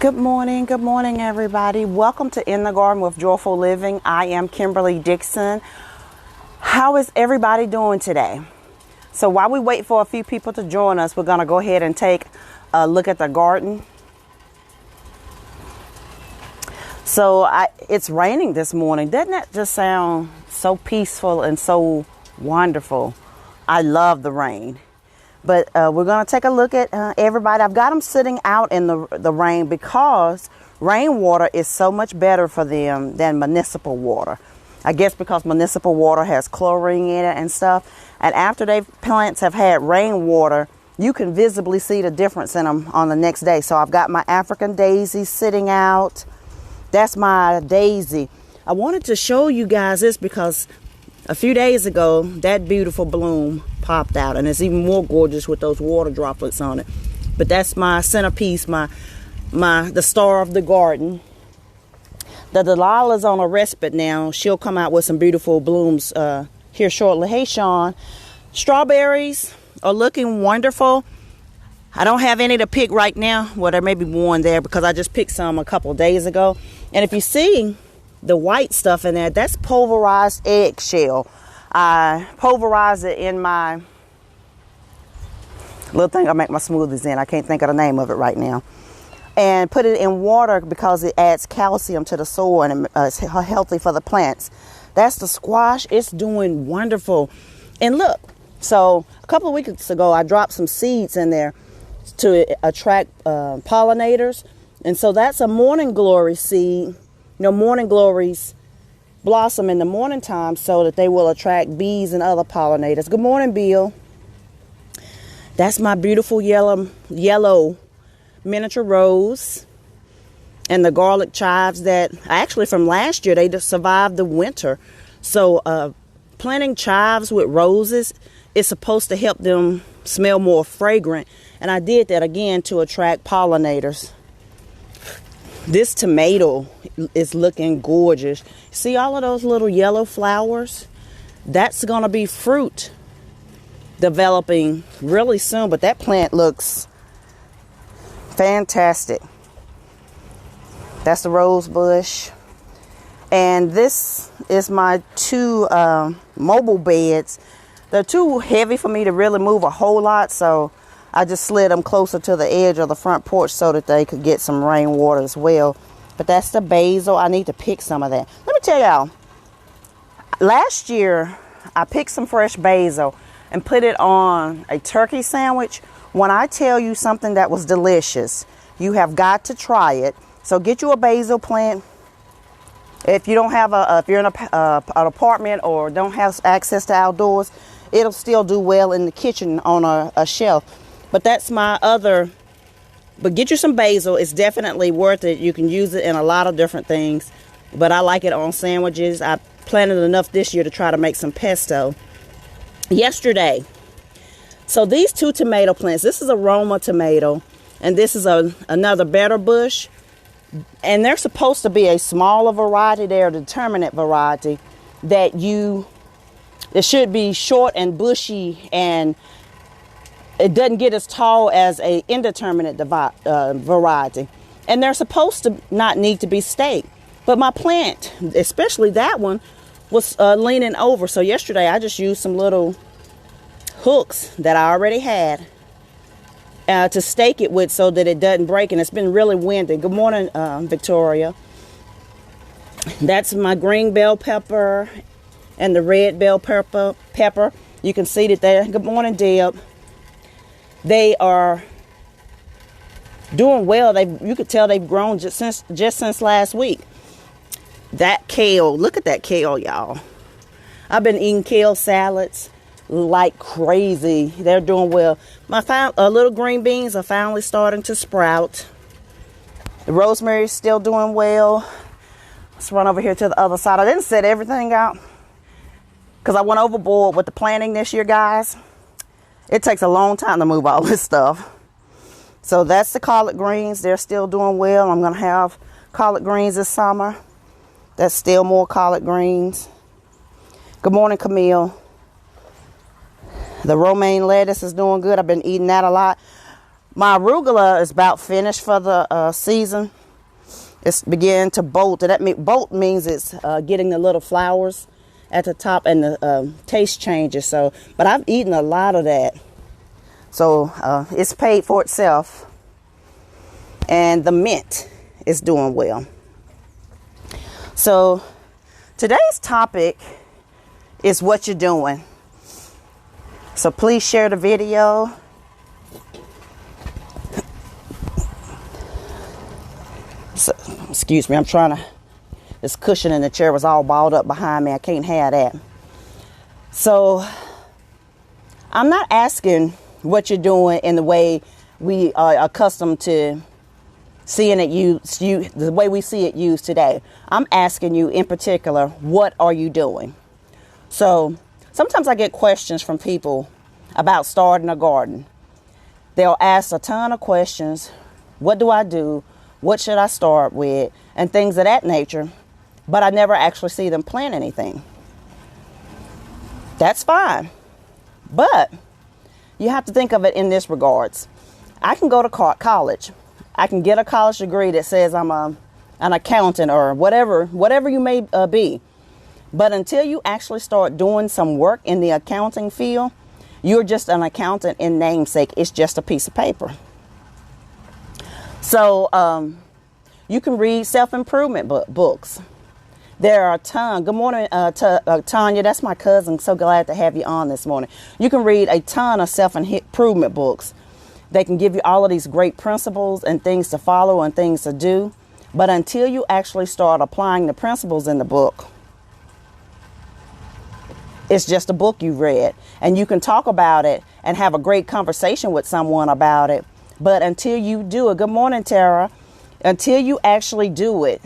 Good morning, everybody. Welcome to In the Garden with Joyful Living. I am Kimberly Dixon. How is everybody doing today? So while we wait for a few people to join us, we're going to go ahead and take a look at the garden. So it's raining this morning. Doesn't that just sound so peaceful and so wonderful? I love the rain. But we're going to take a look at everybody. I've got them sitting out in the rain because rainwater is so much better for them than municipal water. I guess because municipal water has chlorine in it and stuff. And after plants have had rainwater, you can visibly see the difference in them on the next day. So I've got my African daisy sitting out. That's my daisy. I wanted to show you guys this because a few days ago, that beautiful bloom popped out, and it's even more gorgeous with those water droplets on it. But that's my centerpiece, the star of the garden. The Delilah's on a respite now. She'll come out with some beautiful blooms here shortly. Hey, Sean. Strawberries are looking wonderful. I don't have any to pick right now. Well, there may be one there because I just picked some a couple days ago. And if you see the white stuff in there, that's pulverized eggshell. I pulverize it in my little thing I make my smoothies in. I can't think of the name of it right now. And put it in water because it adds calcium to the soil and it's healthy for the plants. That's the squash. It's doing wonderful. And look, so a couple of weeks ago, I dropped some seeds in there to attract pollinators. And so that's a morning glory seed. You know, morning glories blossom in the morning time so that they will attract bees and other pollinators. Good morning, Bill. That's my beautiful yellow miniature rose. And the garlic chives that actually from last year, they just survived the winter. So planting chives with roses is supposed to help them smell more fragrant. And I did that again to attract pollinators. This tomato is looking gorgeous. See all of those little yellow flowers? That's going to be fruit developing really soon, but that plant looks fantastic. That's the rose bush. And this is my two mobile beds. They're too heavy for me to really move a whole lot, so I just slid them closer to the edge of the front porch so that they could get some rainwater as well. But that's the basil. I need to pick some of that. Let me tell y'all, last year I picked some fresh basil and put it on a turkey sandwich. When I tell you something that was delicious, you have got to try it. So get you a basil plant. If you don't have if you're in an apartment or don't have access to outdoors, it'll still do well in the kitchen on a shelf. But that's my other. But get you some basil. It's definitely worth it. You can use it in a lot of different things. But I like it on sandwiches. I planted enough this year to try to make some pesto. Yesterday. So these two tomato plants. This is a Roma tomato. And this is another better bush. And they're supposed to be a smaller variety. They're a determinate variety. It should be short and bushy and it doesn't get as tall as a indeterminate variety. And they're supposed to not need to be staked. But my plant, especially that one, was leaning over. So yesterday I just used some little hooks that I already had to stake it with so that it doesn't break. And it's been really windy. Good morning, Victoria. That's my green bell pepper and the red bell pepper. You can see that there. Good morning, Deb. They are doing well. You could tell they've grown just since last week. That kale, look at that kale, y'all. I've been eating kale salads like crazy. They're doing well. My little green beans are finally starting to sprout. The rosemary is still doing well. Let's run over here to the other side. I didn't set everything out because I went overboard with the planting this year, guys. It takes a long time to move all this stuff. So that's the collard greens. They're still doing well. I'm going to have collard greens this summer. That's still more collard greens. Good morning, Camille. The romaine lettuce is doing good. I've been eating that a lot. My arugula is about finished for the season. It's beginning to bolt. Bolt means it's getting the little flowers at the top, and the taste changes. So, but I've eaten a lot of that. So it's paid for itself. And the mint is doing well. So today's topic is what you're doing. So please share the video. So, excuse me, I'm trying to, this cushion in the chair was all balled up behind me. I can't have that. So I'm not asking what you're doing in the way we are accustomed to seeing it used, the way we see it used today. I'm asking you in particular, what are you doing? So sometimes I get questions from people about starting a garden. They'll ask a ton of questions. What do I do? What should I start with? And things of that nature. But I never actually see them plant anything. That's fine. But you have to think of it in this regards. I can go to college. I can get a college degree that says I'm an accountant or whatever you may be. But until you actually start doing some work in the accounting field, you're just an accountant in namesake. It's just a piece of paper. So you can read self-improvement books. There are a ton. Good morning, Tanya. That's my cousin. So glad to have you on this morning. You can read a ton of self-improvement books. They can give you all of these great principles and things to follow and things to do. But until you actually start applying the principles in the book, it's just a book you've read. And you can talk about it and have a great conversation with someone about it. But until you do it, good morning, Tara. Until you actually do it,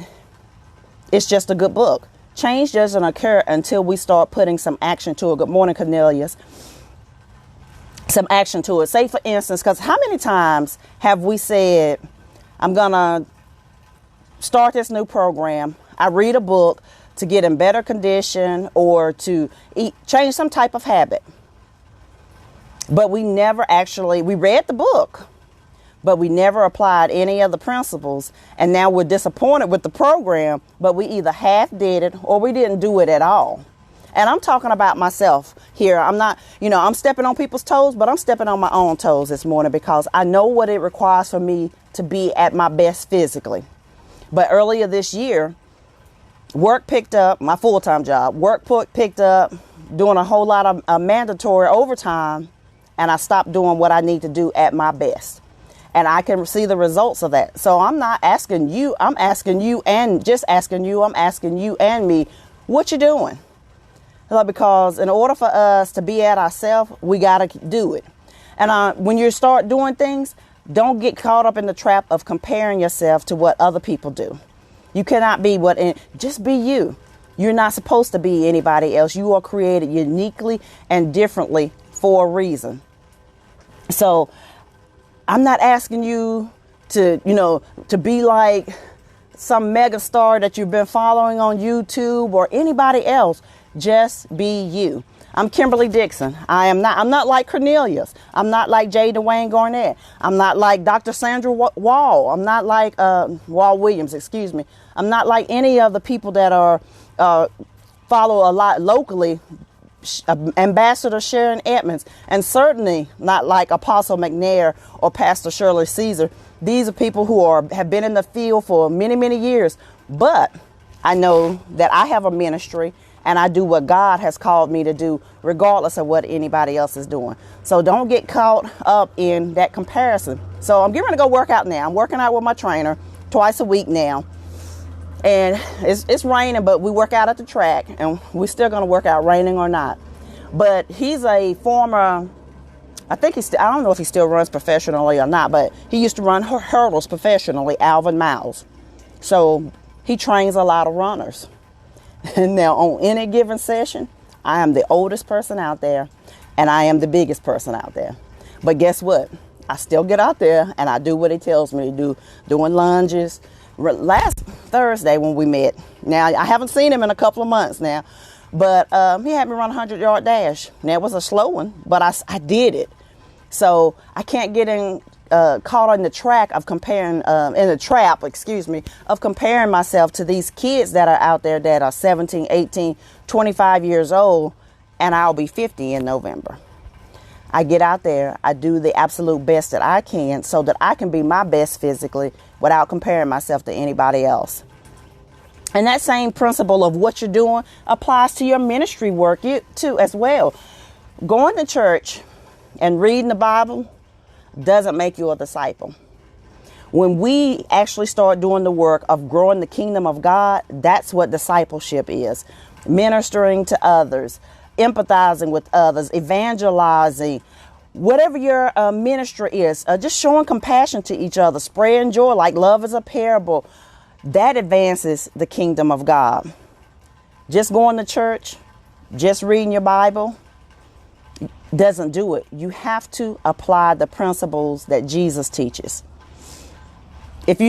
it's just a good book. Change doesn't occur until we start putting some action to it. Good morning, Cornelius. Some action to it. Say, for instance, because how many times have we said, I'm going to start this new program. I read a book to get in better condition or to change some type of habit. But we never actually, we read the book, but we never applied any of the principles. And now we're disappointed with the program, but we either half did it or we didn't do it at all. And I'm talking about myself here. I'm not, I'm stepping on people's toes, but I'm stepping on my own toes this morning because I know what it requires for me to be at my best physically. But earlier this year, work picked up, my full-time job, picked up, doing a whole lot of mandatory overtime, and I stopped doing what I need to do at my best. And I can see the results of that. So I'm not asking you, I'm asking you and me, what you doing? Because in order for us to be at ourselves, we got to do it. And when you start doing things, don't get caught up in the trap of comparing yourself to what other people do. You cannot be just be you. You're not supposed to be anybody else. You are created uniquely and differently for a reason. So I'm not asking you to be like some mega star that you've been following on YouTube or anybody else. Just be you. I'm Kimberly Dixon. I'm not like Cornelius. I'm not like J. Dwayne Garnett. I'm not like Dr. Sandra Wall. I'm not like Wall Williams, excuse me. I'm not like any of the people that are follow a lot locally. Ambassador Sharon Edmonds, and certainly not like Apostle McNair or Pastor Shirley Caesar. These are people who have been in the field for many, many years. But I know that I have a ministry and I do what God has called me to do, regardless of what anybody else is doing. So don't get caught up in that comparison. So I'm getting ready to go work out now. I'm working out with my trainer twice a week now. And it's raining, but we work out at the track, and we're still going to work out raining or not. But he's a former, I don't know if he still runs professionally or not, but he used to run hurdles professionally, Alvin Miles. So he trains a lot of runners. And now on any given session, I am the oldest person out there, and I am the biggest person out there. But guess what? I still get out there, and I do what he tells me to do, doing lunges. Last Thursday when we met, now I haven't seen him in a couple of months now, but he had me run a 100-yard dash. Now it was a slow one, but I did it. So I can't get caught in the track of comparing, in the trap, excuse me, of comparing myself to these kids that are out there that are 17, 18, 25 years old, and I'll be 50 in November. I get out there, I do the absolute best that I can so that I can be my best physically without comparing myself to anybody else. And that same principle of what you're doing applies to your ministry work too as well. Going to church and reading the Bible doesn't make you a disciple. When we actually start doing the work of growing the kingdom of God, that's what discipleship is. Ministering to others, empathizing with others, evangelizing, whatever your ministry is, just showing compassion to each other, spreading joy like love is a parable. That advances the kingdom of God. Just going to church, just reading your Bible doesn't do it. You have to apply the principles that Jesus teaches. If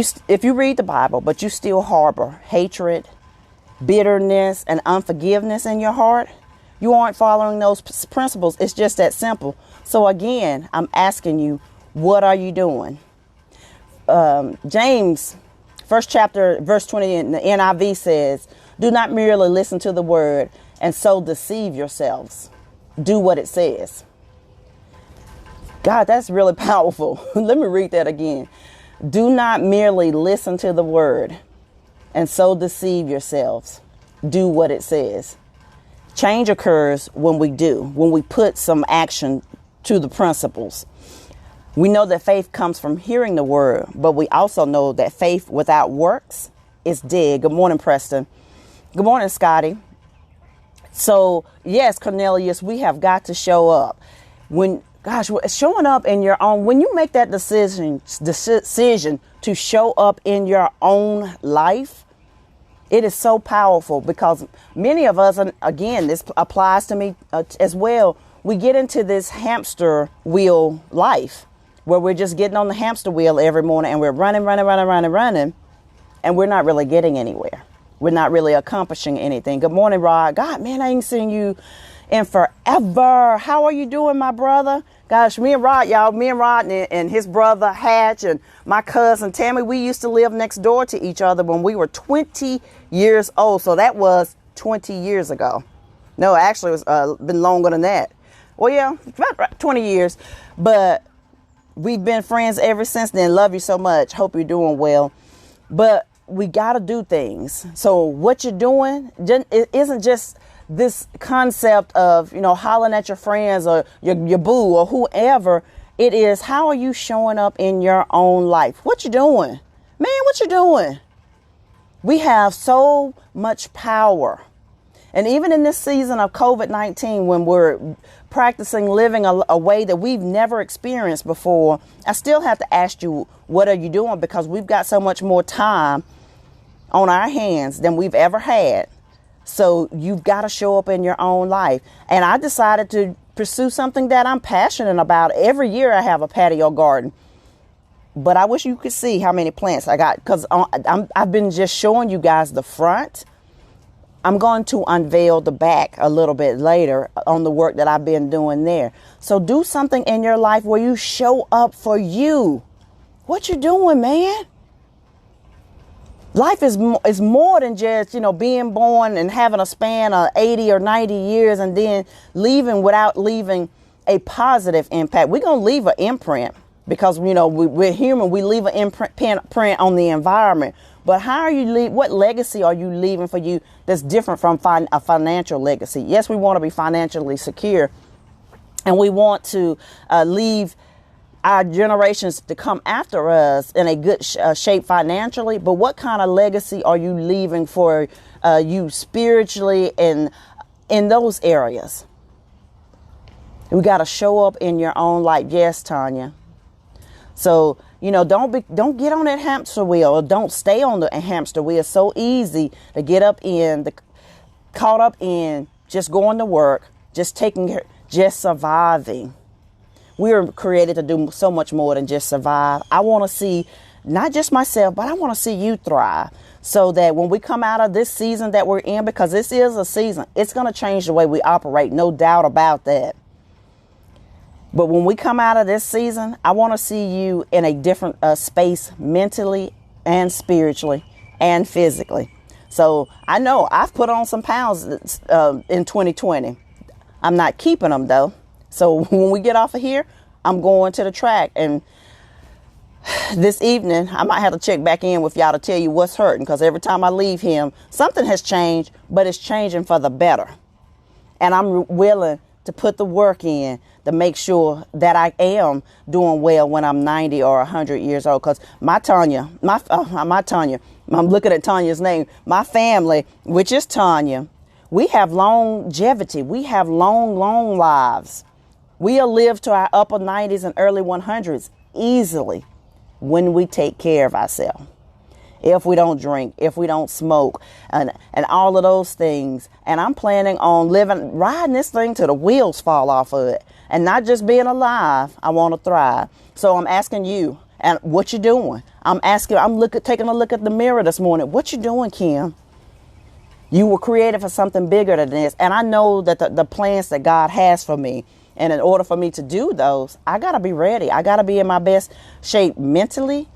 you read the Bible, but you still harbor hatred, bitterness, and unforgiveness in your heart, you aren't following those principles. It's just that simple. So again, I'm asking you, what are you doing? James, first chapter, verse 20 in the NIV says, do not merely listen to the word and so deceive yourselves. Do what it says. God, that's really powerful. Let me read that again. Do not merely listen to the word and so deceive yourselves. Do what it says. Change occurs when we put some action to the principles. We know that faith comes from hearing the word, but we also know that faith without works is dead. Good morning, Preston. Good morning, Scotty. So, yes, Cornelius, we have got to show up. Showing up in your own, when you make that decision to show up in your own life, it is so powerful because many of us, and again, this applies to me as well, we get into this hamster wheel life where we're just getting on the hamster wheel every morning and we're running, and we're not really getting anywhere. We're not really accomplishing anything. Good morning, Rod. God, man, I ain't seen you in forever. How are you doing, my brother? Gosh, me and Rod and his brother Hatch and my cousin Tammy, we used to live next door to each other when we were 20 years old. So that was 20 years ago. No, actually, it was been longer than that. Well, yeah, about 20 years. But we've been friends ever since then. Love you so much. Hope you're doing well. But we got to do things. So what you're doing, it isn't just this concept of, hollering at your friends or your boo or whoever. It is, how are you showing up in your own life? What you doing? Man, what you doing? We have so much power. And even in this season of COVID-19, when we're practicing living a way that we've never experienced before, I still have to ask you, what are you doing? Because we've got so much more time on our hands than we've ever had. So you've got to show up in your own life. And I decided to pursue something that I'm passionate about. Every year I have a patio garden. But I wish you could see how many plants I got, because I've been just showing you guys the front. I'm going to unveil the back a little bit later on the work that I've been doing there. So do something in your life where you show up for you. What you doing, man? Life is more than just, being born and having a span of 80 or 90 years and then leaving without leaving a positive impact. We're going to leave an imprint because, we're human. We leave an imprint on the environment. But what legacy are you leaving for you that's different from a financial legacy? Yes, we want to be financially secure and we want to leave our generations to come after us in a good shape financially. But what kind of legacy are you leaving for you spiritually and in those areas? We got to show up in your own life. Yes, Tanya. So, don't get on that hamster wheel, or don't stay on the hamster wheel. It's so easy to get caught up in just going to work, just surviving. We were created to do so much more than just survive. I want to see not just myself, but I want to see you thrive so that when we come out of this season that we're in, because this is a season, it's going to change the way we operate. No doubt about that. But when we come out of this season, I want to see you in a different space mentally and spiritually and physically. So I know I've put on some pounds in 2020. I'm not keeping them though. So when we get off of here, I'm going to the track. And this evening, I might have to check back in with y'all to tell you what's hurting. Because every time I leave him, something has changed, but it's changing for the better. And I'm willing to put the work in to make sure that I am doing well when I'm 90 or 100 years old. Because my Tanya, I'm looking at Tanya's name. My family, which is Tanya, we have longevity. We have long lives. We'll live to our upper 90s and early 100s easily when we take care of ourselves. If we don't drink, if we don't smoke, and all of those things. And I'm planning on riding this thing till the wheels fall off of it. And not just being alive, I want to thrive. So I'm asking you, and what you doing? Taking a look at the mirror this morning. What you doing, Kim? You were created for something bigger than this. And I know that the plans that God has for me, and in order for me to do those, I got to be ready. I got to be in my best shape mentally,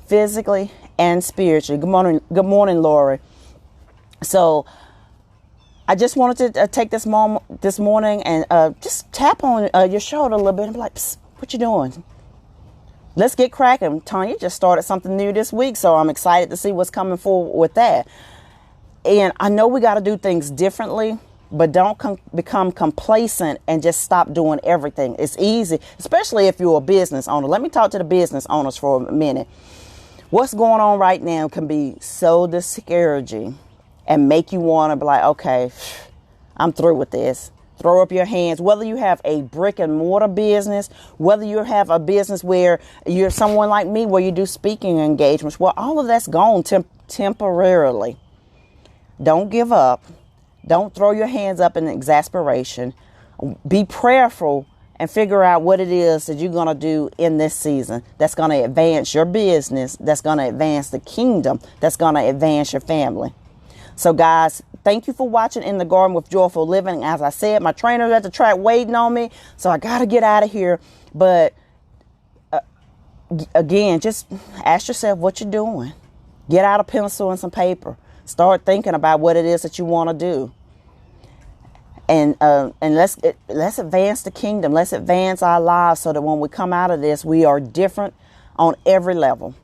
physically, and spiritually. Good morning, Lori. So I just wanted to take this morning and just tap on your shoulder a little bit and be like, psst, what you doing? Let's get cracking. Tanya just started something new this week, so I'm excited to see what's coming forward with that. And I know we got to do things differently, but don't become complacent and just stop doing everything. It's easy, especially if you're a business owner. Let me talk to the business owners for a minute. What's going on right now can be so discouraging and make you want to be like, okay, I'm through with this. Throw up your hands. Whether you have a brick and mortar business, whether you have a business where you're someone like me, where you do speaking engagements, well, all of that's gone temporarily. Don't give up. Don't throw your hands up in exasperation. Be prayerful and figure out what it is that you're going to do in this season that's going to advance your business, that's going to advance the kingdom, that's going to advance your family. So guys, thank you for watching In the Garden with Joyful Living. As I said, my trainer's at the track waiting on me, so I got to get out of here. But again, just ask yourself what you're doing. Get out a pencil and some paper. Start thinking about what it is that you want to do. And let's advance the kingdom. Let's advance our lives so that when we come out of this, we are different on every level,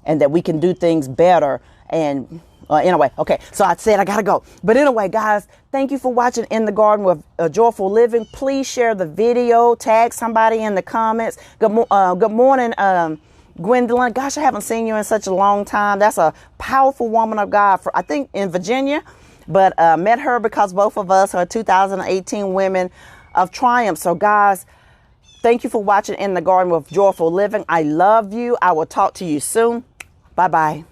and that we can do things better. And anyway, okay, so I said I gotta go. But anyway, guys, thank you for watching In the Garden with Joyful Living. Please share the video. Tag somebody in the comments. Good morning, Gwendolyn. Gosh, I haven't seen you in such a long time. That's a powerful woman of God, I think in Virginia. But met her because both of us are 2018 Women of Triumph. So guys, thank you for watching In the Garden with Joyful Living. I love you. I will talk to you soon. Bye-bye.